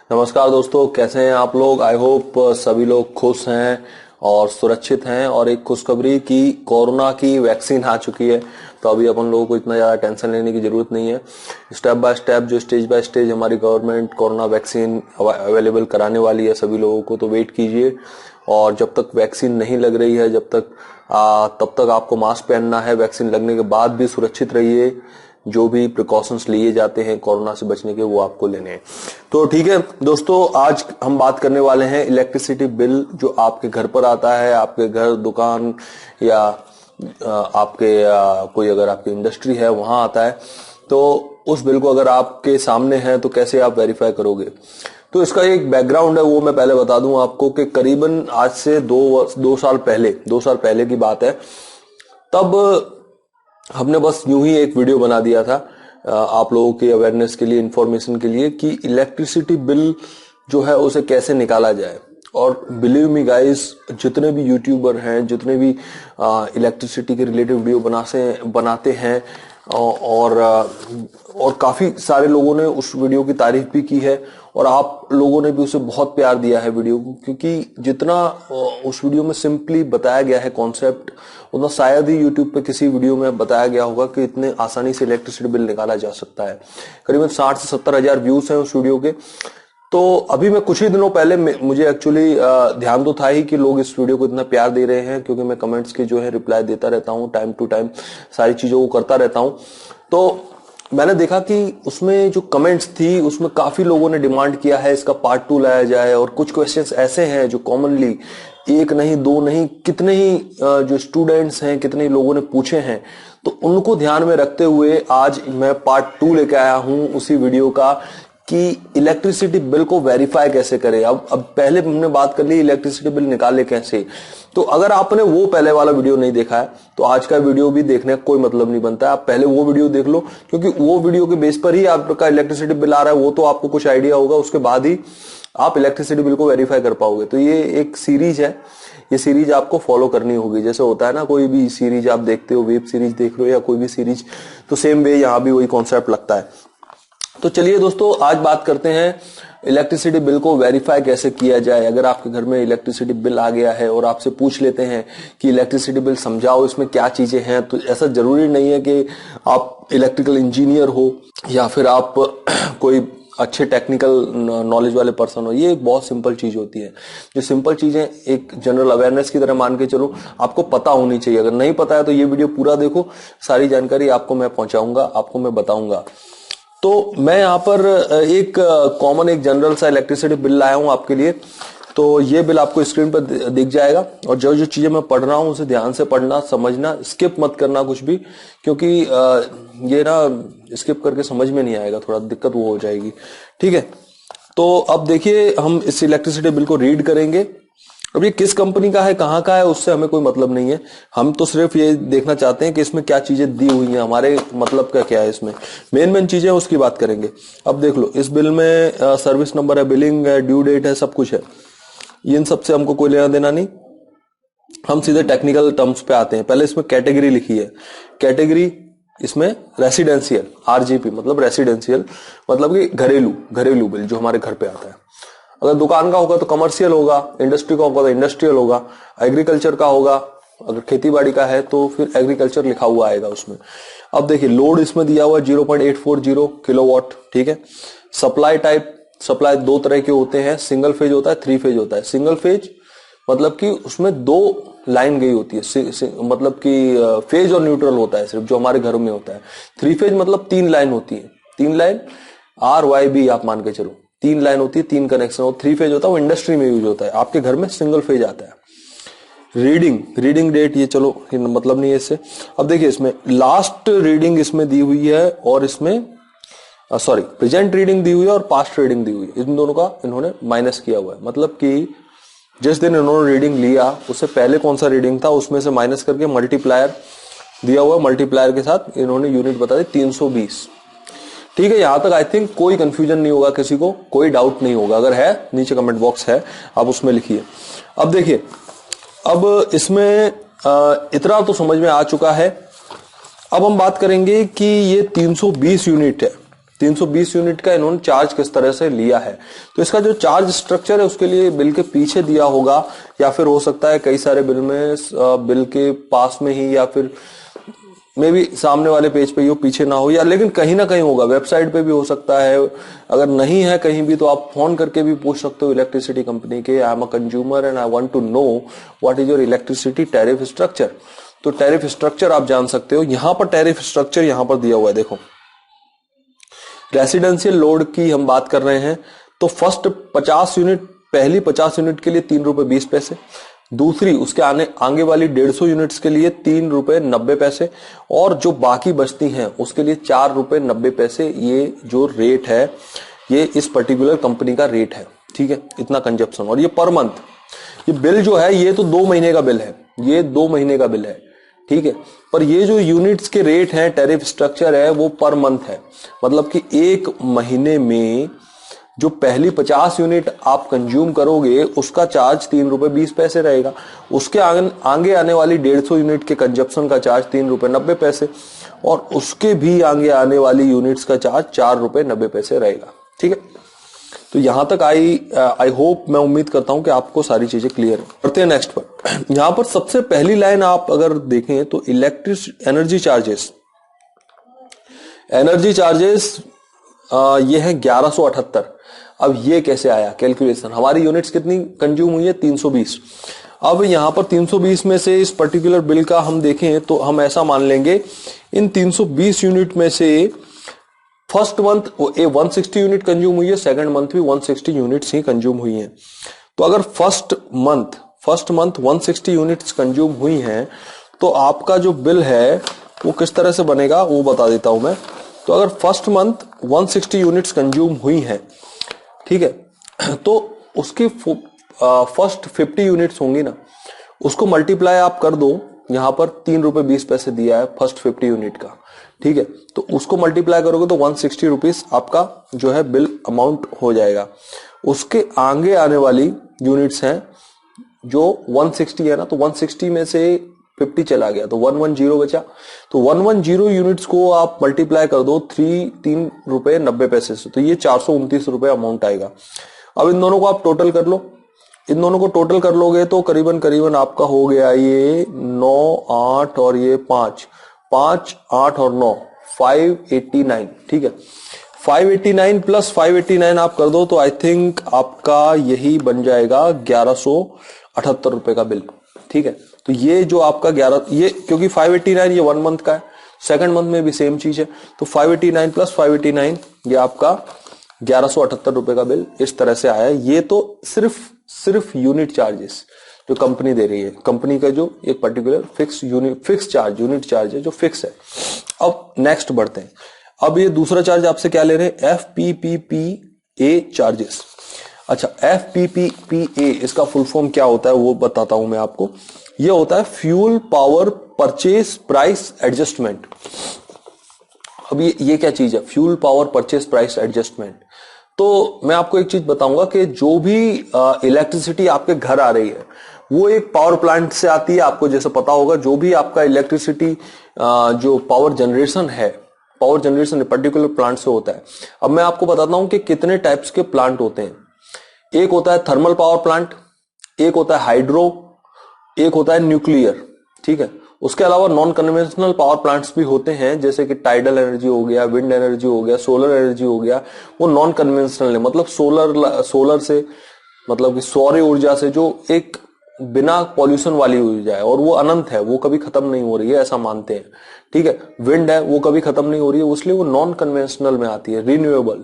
नमस्कार दोस्तों, कैसे हैं आप लोग। आई होप सभी लोग खुश हैं और सुरक्षित हैं। और एक खुशखबरी की कोरोना की वैक्सीन आ चुकी है, तो अभी अपन लोगों को इतना ज़्यादा टेंशन लेने की ज़रूरत नहीं है। स्टेप बाय स्टेप जो स्टेज बाय स्टेज हमारी गवर्नमेंट कोरोना वैक्सीन अवेलेबल कराने वाली है सभी लोगों को, तो वेट कीजिए। और जब तक वैक्सीन नहीं लग रही है तब तक आपको मास्क पहनना है। वैक्सीन लगने के बाद भी सुरक्षित रहिए। जो भी प्रिकॉशंस लिए जाते हैं कोरोना से बचने के, वो आपको लेने हैं। तो ठीक है दोस्तों, आज हम बात करने वाले हैं इलेक्ट्रिसिटी बिल जो आपके घर पर आता है, आपके घर, दुकान या आपके कोई अगर आपकी इंडस्ट्री है वहां आता है, तो उस बिल को अगर आपके सामने है तो कैसे आप वेरीफाई करोगे। तो इसका एक बैकग्राउंड है, वो मैं पहले बता दूं आपको कि करीबन आज से दो साल पहले की बात है। तब हमने बस यूं ही एक वीडियो बना दिया था आप लोगों के अवेयरनेस के लिए, इंफॉर्मेशन के लिए, कि इलेक्ट्रिसिटी बिल जो है उसे कैसे निकाला जाए। और बिलीव मी गाइस, जितने भी यूट्यूबर हैं, जितने भी इलेक्ट्रिसिटी के रिलेटेड वीडियो बनाते हैं और काफी सारे लोगों ने उस वीडियो की तारीफ भी की है, और आप लोगों ने भी उसे बहुत प्यार दिया है वीडियो को, क्योंकि जितना उस वीडियो में सिंपली बताया गया है कॉन्सेप्ट, उतना शायद ही यूट्यूब पे किसी वीडियो में बताया गया होगा कि इतने आसानी से इलेक्ट्रिसिटी बिल निकाला जा सकता है। करीबन 60 से 70 हजार व्यूज हैं उस वीडियो के। तो अभी मैं कुछ ही दिनों पहले मुझे एक्चुअली ध्यान तो था ही कि लोग इस वीडियो को इतना प्यार दे रहे हैं, क्योंकि मैं कमेंट्स के जो है रिप्लाई देता रहता हूँ, टाइम टू टाइम सारी चीजों को करता रहता हूँ। तो मैंने देखा कि उसमें जो कमेंट्स थी उसमें काफी लोगों ने डिमांड किया है इसका पार्ट 2 लाया जाए, और कुछ क्वेश्चंस ऐसे हैं जो कॉमनली एक नहीं, दो नहीं, कितने ही जो स्टूडेंट्स हैं, कितने ही लोगों ने पूछे हैं। तो उनको ध्यान में रखते हुए आज मैं पार्ट 2 लेके आया हूं उसी वीडियो का, कि इलेक्ट्रिसिटी बिल को वेरीफाई कैसे करें। अब पहले हमने बात कर ली इलेक्ट्रिसिटी बिल निकाले कैसे। तो अगर आपने वो पहले वाला वीडियो नहीं देखा है तो आज का वीडियो भी देखने का कोई मतलब नहीं बनता है। आप पहले वो वीडियो देख लो, क्योंकि वो वीडियो के बेस पर ही आपका इलेक्ट्रिसिटी बिल आ रहा है, वो तो आपको कुछ आइडिया होगा, उसके बाद ही आप इलेक्ट्रिसिटी बिल को वेरीफाई कर पाओगे। तो ये एक सीरीज है, ये सीरीज आपको फॉलो करनी होगी। जैसे होता है ना, कोई भी सीरीज आप देखते हो, वेब सीरीज देख रहे हो या कोई भी सीरीज, तो सेम वे यहाँ भी वही कॉन्सेप्ट लगता है। तो चलिए दोस्तों, आज बात करते हैं इलेक्ट्रिसिटी बिल को वेरीफाई कैसे किया जाए। अगर आपके घर में इलेक्ट्रिसिटी बिल आ गया है और आपसे पूछ लेते हैं कि इलेक्ट्रिसिटी बिल समझाओ, इसमें क्या चीजें हैं, तो ऐसा जरूरी नहीं है कि आप इलेक्ट्रिकल इंजीनियर हो या फिर आप कोई अच्छे टेक्निकल नॉलेज वाले पर्सन हो। ये एक बहुत सिंपल चीज होती है। जो सिंपल चीजें एक जनरल अवेयरनेस की तरह मान के चलो, आपको पता होनी चाहिए। अगर नहीं पता है तो ये वीडियो पूरा देखो, सारी जानकारी आपको मैं पहुंचाऊंगा, आपको मैं बताऊंगा। तो मैं यहाँ पर एक कॉमन, एक जनरल सा इलेक्ट्रिसिटी बिल लाया हूं आपके लिए। तो ये बिल आपको स्क्रीन पर दिख जाएगा, और जो जो चीजें मैं पढ़ रहा हूं उसे ध्यान से पढ़ना, समझना, स्किप मत करना कुछ भी, क्योंकि ये ना स्किप करके समझ में नहीं आएगा, थोड़ा दिक्कत वो हो जाएगी। ठीक है, तो अब देखिए, हम इस इलेक्ट्रिसिटी बिल को रीड करेंगे। अब ये किस कंपनी का है, कहाँ का है, उससे हमें कोई मतलब नहीं है। हम तो सिर्फ ये देखना चाहते हैं कि इसमें क्या चीजें दी हुई हैं, हमारे मतलब का क्या है, इसमें मेन चीजें उसकी बात करेंगे। अब देख लो, इस बिल में सर्विस नंबर है, बिलिंग है, ड्यू डेट है, सब कुछ है। इन सब से हमको कोई लेना देना नहीं। हम सीधे टेक्निकल टर्म्स पे आते हैं। पहले इसमें कैटेगरी लिखी है। कैटेगरी इसमें रेसिडेंशियल, आरजीपी मतलब रेसिडेंशियल, मतलब कि घरेलू बिल जो हमारे घर पे आता है। अगर दुकान का होगा तो कमर्शियल होगा, इंडस्ट्री का होगा तो इंडस्ट्रियल होगा, एग्रीकल्चर का होगा, अगर खेतीबाड़ी का है तो फिर एग्रीकल्चर लिखा हुआ आएगा उसमें। अब देखिए, लोड इसमें दिया हुआ है 0.840 किलोवाट। ठीक है। सप्लाई टाइप, सप्लाई दो तरह के होते हैं, सिंगल फेज होता है, 3 फेज होता है। सिंगल फेज मतलब कि उसमें 2 लाइन गई होती है, मतलब कि फेज और न्यूट्रल होता है सिर्फ, जो हमारे घरों में होता है। 3 फेज मतलब 3 लाइन होती है, 3 लाइन RYB आप मान के चलो, 3 लाइन होती है, 3 कनेक्शन हो। 3 फेज होता है वो इंडस्ट्री में यूज होता है, आपके घर में सिंगल फेज आता है। रीडिंग डेट, ये चलो मतलब नहीं है इससे। अब देखिए, इसमें लास्ट रीडिंग इसमें दी हुई है, और इसमें प्रेजेंट रीडिंग दी हुई है और पास्ट रीडिंग दी हुई है। इन दोनों का इन्होंने माइनस किया हुआ है, मतलब कि जिस दिन इन्होंने रीडिंग लिया उससे पहले कौन सा रीडिंग था उसमें से माइनस करके मल्टीप्लायर दिया हुआ है। मल्टीप्लायर के साथ इन्होंने यूनिट बता दी 320। ठीक है, यहां तक आई थिंक कोई कंफ्यूजन नहीं होगा, किसी को कोई डाउट नहीं होगा। अगर है, नीचे कमेंट बॉक्स है, आप उसमें लिखिए। अब देखिए, अब इसमें इतना तो समझ में आ चुका है। अब हम बात करेंगे कि ये 320 यूनिट है। 320 यूनिट का इन्होंने चार्ज किस तरह से लिया है। तो इसका जो चार्ज स्ट्रक्चर है उसके लिए बिल के पीछे दिया होगा, या फिर हो सकता है कई सारे बिल में बिल के पास में ही, या फिर मे भी सामने वाले पेज पे ही हो, पीछे ना हो, या लेकिन कहीं ना कहीं होगा, वेबसाइट पे भी हो सकता है। अगर नहीं है कहीं भी तो आप फोन करके भी पूछ सकते हो इलेक्ट्रिसिटी कंपनी के, I am a consumer and I want to know what is your electricity tariff structure. तो टैरिफ स्ट्रक्चर आप जान सकते हो। यहां पर टैरिफ स्ट्रक्चर यहां पर दिया हुआ है, देखो रेसिडेंशियल लोड की हम बात कर रहे हैं तो फर्स्ट 50 यूनिट, पहली 50 यूनिट के लिए 3 रुपए 20 पैसे, दूसरी उसके आगे वाली 150 यूनिट्स के लिए 3 रुपए 90 पैसे, और जो बाकी बचती हैं उसके लिए 4 रुपए 90 पैसे। ये जो रेट है ये इस पर्टिकुलर कंपनी का रेट है, ठीक है, इतना कंजप्शन। और ये पर मंथ, ये बिल जो है ये तो 2 महीने का बिल है, ये 2 महीने का बिल है, ठीक है। पर ये जो यूनिट्स के रेट हैं, टैरिफ स्ट्रक्चर है, वो पर मंथ है। मतलब कि एक महीने में जो पहली 50 यूनिट आप कंज्यूम करोगे उसका चार्ज 3 रुपए 20 पैसे रहेगा, उसके आगे आने वाली 150 यूनिट के कंजप्शन का चार्ज 3 रुपए 90 पैसे, और उसके भी आगे आने वाली यूनिट्स का चार्ज 4 रुपए 90 पैसे रहेगा, ठीक है। तो यहां तक आई होप, मैं उम्मीद करता हूं कि आपको सारी चीजें क्लियर है। करते हैं नेक्स्ट पर। यहां पर सबसे पहली लाइन आप अगर देखें तो electric energy charges, energy charges ये है 1178। अब ये कैसे आया कैलकुलेशन, हमारी यूनिट्स कितनी कंज्यूम हुई है 320। अब यहां पर 320 में से इस पर्टिकुलर बिल का हम देखें तो हम ऐसा मान लेंगे इन 320 यूनिट में से फर्स्ट मंथ 160 यूनिट कंज्यूम हुई है, सेकंड मंथ भी 160 यूनिट्स ही कंज्यूम हुई हैं। तो अगर फर्स्ट मंथ 160 यूनिट्स कंज्यूम हुई हैं तो आपका जो बिल है वो किस तरह से बनेगा वो बता देता हूं मैं। तो अगर फर्स्ट मंथ 160 यूनिट्स कंज्यूम हुई हैं, ठीक है, तो उसकी फर्स्ट 50 यूनिट्स होंगी ना, उसको मल्टीप्लाई आप कर दो, यहां पर 3 रुपए 20 पैसे दिया है फर्स्ट 50 यूनिट का, ठीक है। तो उसको मल्टीप्लाई करोगे तो 160 रुपीज आपका जो है बिल अमाउंट हो जाएगा। उसके आगे आने वाली यूनिट्स हैं जो 160 है ना, तो 160 में से 50 चला गया तो 110 बचा। तो 110 यूनिट्स को आप मल्टीप्लाई कर दो 3 रुपए 90 पैसे से, तो ये 429 रुपए अमाउंट आएगा। अब इन दोनों को आप टोटल कर लो, इन दोनों को टोटल कर लोगे तो करीबन आपका हो गया ये 9, 8 और ये 5, 8 और 9, 589, ठीक है। 589 प्लस 589 आप कर दो तो आई थिंक आपका यही बन जाएगा 1178 रुपए का बिल, ठीक है। तो ये जो आपका 11, ये क्योंकि 589 ये 1 मंथ का है, सेकंड मंथ में भी सेम चीज है, तो 589 प्लस 589 ये आपका 1178 रुपए का बिल इस तरह से आया है। ये तो सिर्फ यूनिट चार्जेस जो कंपनी दे रही है, कंपनी का जो एक particular fix charge, unit charge है जो फिक्स है। अब नेक्स्ट बढ़ते हैं। अब ये दूसरा चार्ज आपसे क्या ले रहे हैं, FPPPA चार्जेस। अच्छा, FPPPA इसका फुल फॉर्म क्या होता है वो बताता हूं मैं आपको। ये होता है fuel power purchase price adjustment. अब ये क्या चीज है, fuel power purchase price adjustment. तो मैं आपको एक चीज बताऊंगा कि जो भी इलेक्ट्रिसिटी आपके घर आ रही है वो एक पावर प्लांट से आती है, आपको जैसे पता होगा। जो भी आपका इलेक्ट्रिसिटी जो पावर जनरेशन पर्टिकुलर प्लांट से होता है। अब मैं आपको बताता हूं कि कितने टाइप्स के प्लांट होते हैं। एक होता है थर्मल पावर प्लांट, एक होता है हाइड्रो, एक होता है न्यूक्लियर, ठीक है। उसके अलावा नॉन कन्वेंशनल पावर प्लांट्स भी होते हैं, जैसे कि टाइडल एनर्जी हो गया, विंड एनर्जी हो गया, सोलर एनर्जी हो गया। वो नॉन कन्वेंशनल है, मतलब सोलर से, मतलब कि सौर ऊर्जा से जो एक बिना पॉल्यूशन वाली ऊर्जा है, और वो अनंत है, वो कभी खत्म नहीं हो रही है, ऐसा मानते हैं, ठीक है। विंड है, वो कभी खत्म नहीं हो रही है, इसलिए वो नॉन कन्वेंशनल में आती है। रिन्यूएबल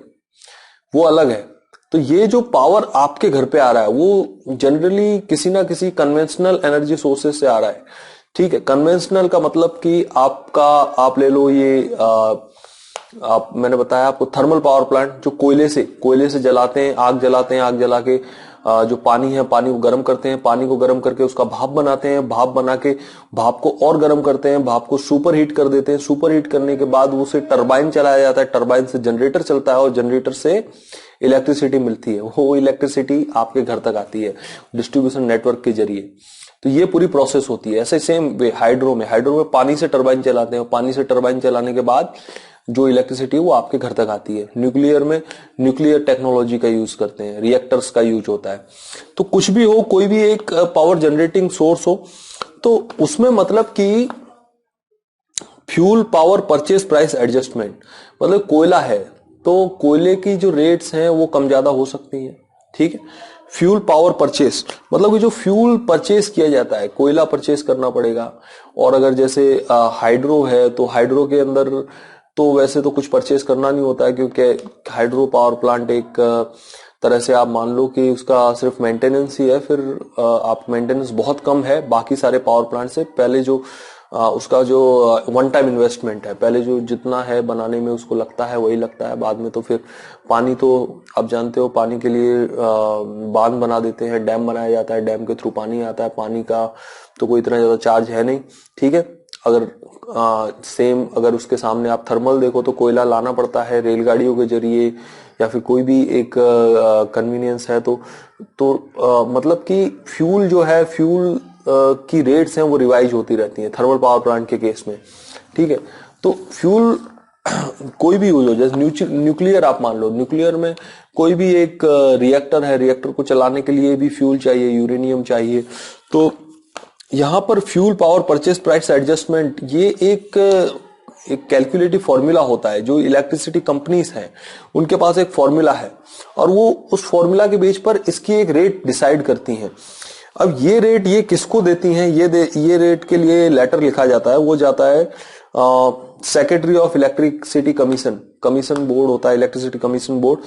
वो अलग है। तो ये जो पावर आपके घर पे आ रहा है वो जनरली किसी ना किसी कन्वेंशनल एनर्जी सोर्सेस से आ रहा है, ठीक है। कन्वेंशनल का मतलब कि आप ले लो ये मैंने बताया आपको थर्मल पावर प्लांट, जो कोयले से जलाते हैं, आग जला के जो पानी है, पानी को गर्म करते हैं, पानी को गर्म करके उसका भाप बनाते हैं, भाप बना के भाप को और गर्म करते हैं, भाप को सुपर हीट कर देते हैं, सुपर हीट करने के बाद उसे टरबाइन चलाया जाता है, टरबाइन से जनरेटर चलता है और जनरेटर से इलेक्ट्रिसिटी मिलती है। वो इलेक्ट्रिसिटी आपके घर तक आती है डिस्ट्रीब्यूशन नेटवर्क के जरिए। तो ये पूरी प्रोसेस होती है। ऐसे सेम वे हाइड्रो में पानी से टरबाइन चलाते हैं, पानी से टरबाइन चलाने के बाद जो इलेक्ट्रिसिटी है वो आपके घर तक आती है। न्यूक्लियर में न्यूक्लियर टेक्नोलॉजी का यूज करते हैं, रिएक्टर्स का यूज होता है। तो कुछ भी हो, कोई भी एक पावर जनरेटिंग सोर्स हो, तो उसमें मतलब कि fuel power purchase price adjustment, मतलब कोयला है तो कोयले की जो रेट्स हैं वो कम ज्यादा हो सकती हैं, ठीक है। फ्यूल पावर परचेस मतलब कि जो फ्यूल परचेस किया जाता है, कोयला परचेस करना पड़ेगा। और अगर जैसे हाइड्रो है तो हाइड्रो के अंदर तो वैसे तो कुछ परचेस करना नहीं होता है, क्योंकि हाइड्रो पावर प्लांट एक तरह से आप मान लो कि उसका सिर्फ मेंटेनेंस ही है, फिर आप मेंटेनेंस बहुत कम है बाकी सारे पावर प्लांट से। पहले जो उसका जो वन टाइम इन्वेस्टमेंट है, पहले जो जितना है बनाने में उसको लगता है वही लगता है, बाद में तो फिर पानी तो आप जानते हो, पानी के लिए बांध बना देते हैं, डैम बनाया जाता है, डैम के थ्रू पानी आता है, पानी का तो कोई इतना ज्यादा चार्ज है नहीं, ठीक है। अगर सेम अगर उसके सामने आप थर्मल देखो तो कोयला लाना पड़ता है रेलगाड़ियों के जरिए, या फिर कोई भी एक कन्वीनियंस है तो मतलब कि फ्यूल जो है, फ्यूल की रेट्स हैं वो रिवाइज होती रहती हैं थर्मल पावर प्लांट के केस में, ठीक है। तो फ्यूल कोई भी यूज हो, जैसे न्यूक्लियर आप मान लो, न्यूक्लियर में कोई भी एक रिएक्टर है, रिएक्टर को चलाने के लिए भी फ्यूल चाहिए, यूरेनियम चाहिए। तो यहां पर fuel power purchase price adjustment ये एक कैलकुलेटिव फॉर्मूला होता है, जो इलेक्ट्रिसिटी कंपनीज हैं उनके पास एक फॉर्मूला है, और वो उस फॉर्मूला के बेस पर इसकी एक रेट डिसाइड करती हैं। अब ये रेट ये किसको देती हैं, ये रेट के लिए लेटर लिखा जाता है, वो जाता है secretary of electricity commission board होता है, इलेक्ट्रिसिटी कमीशन बोर्ड,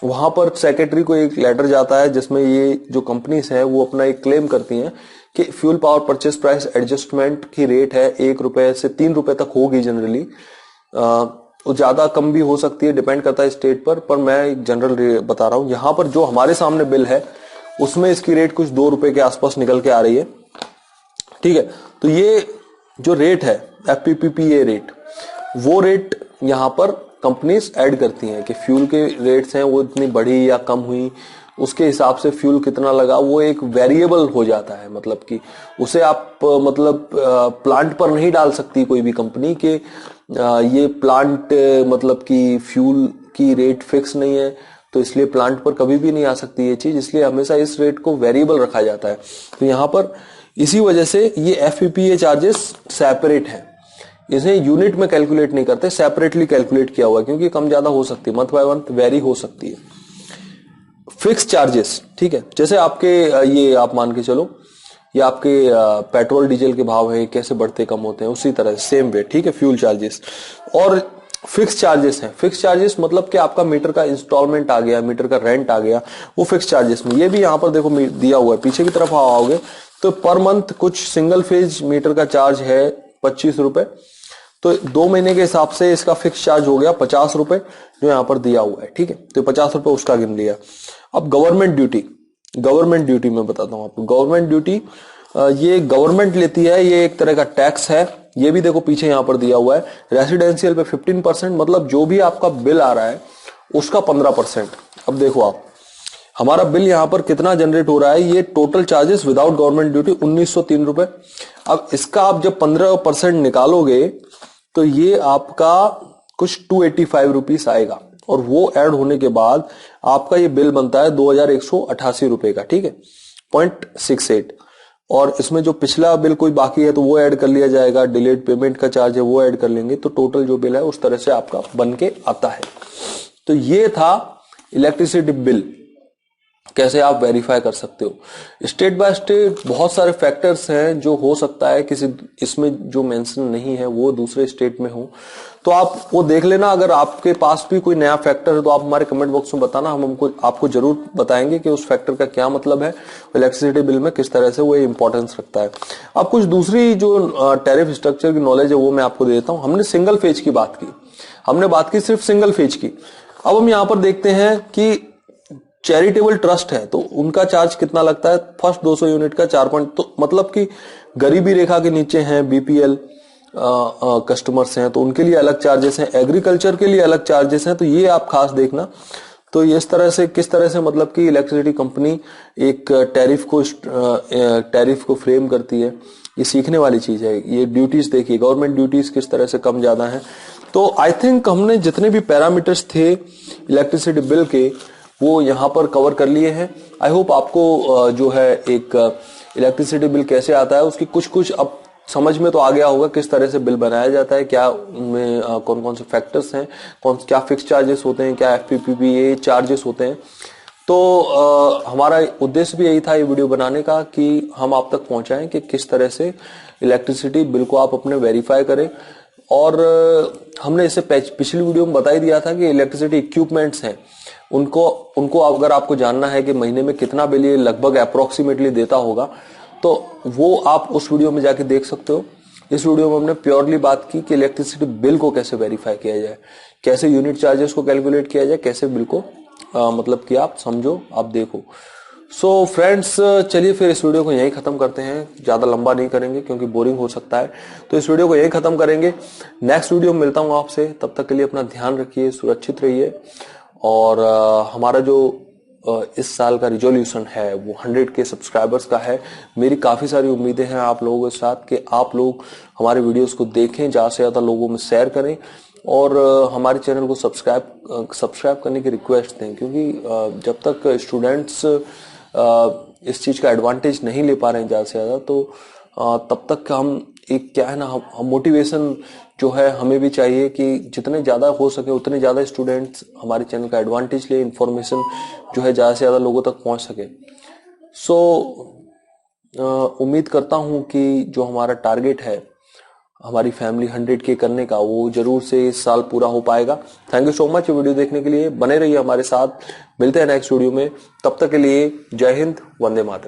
वहां पर सेक्रेटरी को एक लेटर जाता है जिसमें ये जो कंपनीज है वो अपना एक क्लेम करती हैं कि fuel power purchase price adjustment की रेट है 1 रुपए से 3 रुपए तक होगी जनरली, वो ज्यादा कम भी हो सकती है, डिपेंड करता है स्टेट पर मैं एक जनरल बता रहा हूं। यहाँ पर जो हमारे सामने बिल है उसमें इसकी रेट कुछ 2 रुपए के आसपास निकल के आ रही है, ठीक है। तो ये जो रेट है FPPPA रेट, वो रेट यहाँ पर कंपनीज ऐड करती हैं कि फ्यूल के रेट्स हैं वो इतनी बढ़ी या कम हुई, उसके हिसाब से फ्यूल कितना लगा, वो एक वेरिएबल हो जाता है। मतलब कि उसे आप मतलब प्लांट पर नहीं डाल सकती कोई भी कंपनी के ये प्लांट मतलब कि फ्यूल की रेट फिक्स नहीं है, तो इसलिए प्लांट पर कभी भी नहीं आ सकती ये चीज, इसलिए हमेशा इस रेट को वेरिएबल रखा जाता है। तो यहाँ पर इसी वजह से ये FPPA चार्जेस सेपरेट है, इसे यूनिट में कैलकुलेट नहीं करते, सेपरेटली कैलकुलेट किया हुआ है, क्योंकि कम ज्यादा हो सकती है, मंथ बाय मंथ वेरी हो सकती है। फिक्स चार्जेस, ठीक है, जैसे आपके ये आप मान के चलो ये आपके पेट्रोल डीजल के भाव है कैसे बढ़ते कम होते हैं, उसी तरह सेम वे, ठीक है, फ्यूल चार्जेस। और फिक्स चार्जेस हैं, फिक्स चार्जेस मतलब कि आपका मीटर का इंस्टॉलमेंट आ गया, मीटर का रेंट आ गया, वो फिक्स चार्जेस में। ये भी यहाँ पर देखो दिया हुआ है, पीछे की तरफ आओगे तो पर मंथ कुछ सिंगल फेज मीटर का चार्ज है 25 रुपए, तो 2 महीने के हिसाब से इसका फिक्स चार्ज हो गया 50 रुपए जो यहाँ पर दिया हुआ है, ठीक है। तो 50 रुपए उसका गिन लिया। अब गवर्नमेंट ड्यूटी मैं बताता हूँ आपको। गवर्नमेंट ड्यूटी ये गवर्नमेंट लेती है, ये एक तरह का टैक्स है, ये भी देखो पीछे यहाँ पर दिया हुआ है। रेसिडेंशियल पे 15%, मतलब जो भी आपका बिल आ रहा है उसका 15%। अब देखो आप, हमारा बिल यहाँ पर कितना जनरेट हो रहा है, ये total charges without government duty 1903 रुपए। अब इसका आप जब 15% निकालोगे तो ये आपका कुछ 285 रुपीस आएगा, और वो ऐड होने के बाद आपका ये बिल बनता है 2188 रुपए का, ठीक है, 0.68। और इसमें जो पिछला बिल कोई बाकी है तो वो ऐड कर लिया जाएगा, डिलेड पेमेंट का चार्ज है वो ऐड कर लेंगे, तो टोटल जो बिल है उस तरह से आपका बन के आता है। तो ये था इलेक्ट्रिसिटी बिल, कैसे आप वेरीफाई कर सकते हो। स्टेट बाय स्टेट बहुत सारे फैक्टर्स हैं जो हो सकता है किसी इसमें जो मेंशन नहीं है वो दूसरे स्टेट में हो, तो आप वो देख लेना। अगर आपके पास भी कोई नया फैक्टर है तो आप हमारे कमेंट बॉक्स में बताना, हम आपको जरूर बताएंगे कि उस फैक्टर का क्या मतलब है, इलेक्ट्रिसिटी बिल में किस तरह से वो इंपॉर्टेंस रखता है। अब कुछ दूसरी जो टैरिफ स्ट्रक्चर की नॉलेज है वो मैं आपको देता हूं। हमने सिंगल फेज की बात की, हमने बात की सिर्फ सिंगल फेज की। अब हम यहाँ पर देखते हैं कि चैरिटेबल ट्रस्ट है तो उनका चार्ज कितना लगता है। फर्स्ट 200 यूनिट का 4 पॉइंट, तो मतलब कि गरीबी रेखा के नीचे हैं, BPL कस्टमर्स हैं तो उनके लिए अलग चार्जेस हैं, एग्रीकल्चर के लिए अलग चार्जेस हैं, तो ये आप खास देखना। तो इस तरह से किस तरह से मतलब कि इलेक्ट्रिसिटी कंपनी एक टैरिफ को फ्रेम करती है, ये सीखने वाली चीज है। ये ड्यूटीज देखिए, गवर्नमेंट ड्यूटीज किस तरह से कम ज्यादा है। तो तो आई थिंक हमने जितने भी पैरामीटर्स थे इलेक्ट्रिसिटी बिल के वो यहाँ पर कवर कर लिए हैं। आई होप आपको जो है एक इलेक्ट्रिसिटी बिल कैसे आता है उसकी कुछ अब समझ में तो आ गया होगा, किस तरह से बिल बनाया जाता है, क्या उनमें कौन कौन से फैक्टर्स हैं, क्या फिक्स चार्जेस होते हैं, क्या एफपीपीए चार्जेस होते हैं। तो हमारा उद्देश्य भी यही था ये वीडियो बनाने का कि हम आप तक पहुंचाएं कि किस तरह से इलेक्ट्रिसिटी बिल को आप अपने वेरीफाई करें। और हमने इसे पिछली वीडियो में बता ही दिया था कि इलेक्ट्रिसिटी इक्विपमेंट्स हैं उनको अगर आपको जानना है कि महीने में कितना बिल ये लगभग अप्रोक्सीमेटली देता होगा तो वो आप उस वीडियो में जाके देख सकते हो। इस वीडियो में हमने प्योरली बात की कि इलेक्ट्रिसिटी बिल को कैसे वेरीफाई किया जाए, कैसे यूनिट चार्जेस को कैलकुलेट किया जाए, कैसे बिल को मतलब कि आप समझो, आप देखो। सो फ्रेंड्स, चलिए फिर इस वीडियो को यहीं खत्म करते हैं, ज्यादा लंबा नहीं करेंगे क्योंकि बोरिंग हो सकता है। तो इस वीडियो को यहीं खत्म करेंगे, नेक्स्ट वीडियो में मिलता हूं आपसे। तब तक के लिए अपना ध्यान रखिए, सुरक्षित रहिए। और हमारा जो इस साल का रिजोल्यूशन है वो 100 के सब्सक्राइबर्स का है। मेरी काफी सारी उम्मीदें हैं आप लोगों के साथ कि आप लोग हमारे वीडियोस को देखें, ज्यादा से ज्यादा लोगों में शेयर करें और हमारे चैनल को सब्सक्राइब करने की रिक्वेस्ट दें, क्योंकि जब तक स्टूडेंट्स इस चीज का एडवांटेज नहीं ले पा रहे हैं ज्यादा से ज्यादा, तो तब तक हम एक क्या है ना, हम मोटिवेशन जो है हमें भी चाहिए कि जितने ज्यादा हो सके उतने ज्यादा स्टूडेंट्स हमारे चैनल का एडवांटेज ले, इन्फॉर्मेशन जो है ज्यादा से ज्यादा लोगों तक पहुंच सके। सो उम्मीद करता हूं कि जो हमारा टारगेट है हमारी फैमिली 100 के करने का, वो जरूर से इस साल पूरा हो पाएगा। Thank you so much video देखने के लिए, बने रहिए हमारे साथ, मिलते हैं नेक्स्ट वीडियो में। तब तक के लिए जय हिंद, वंदे मातरम।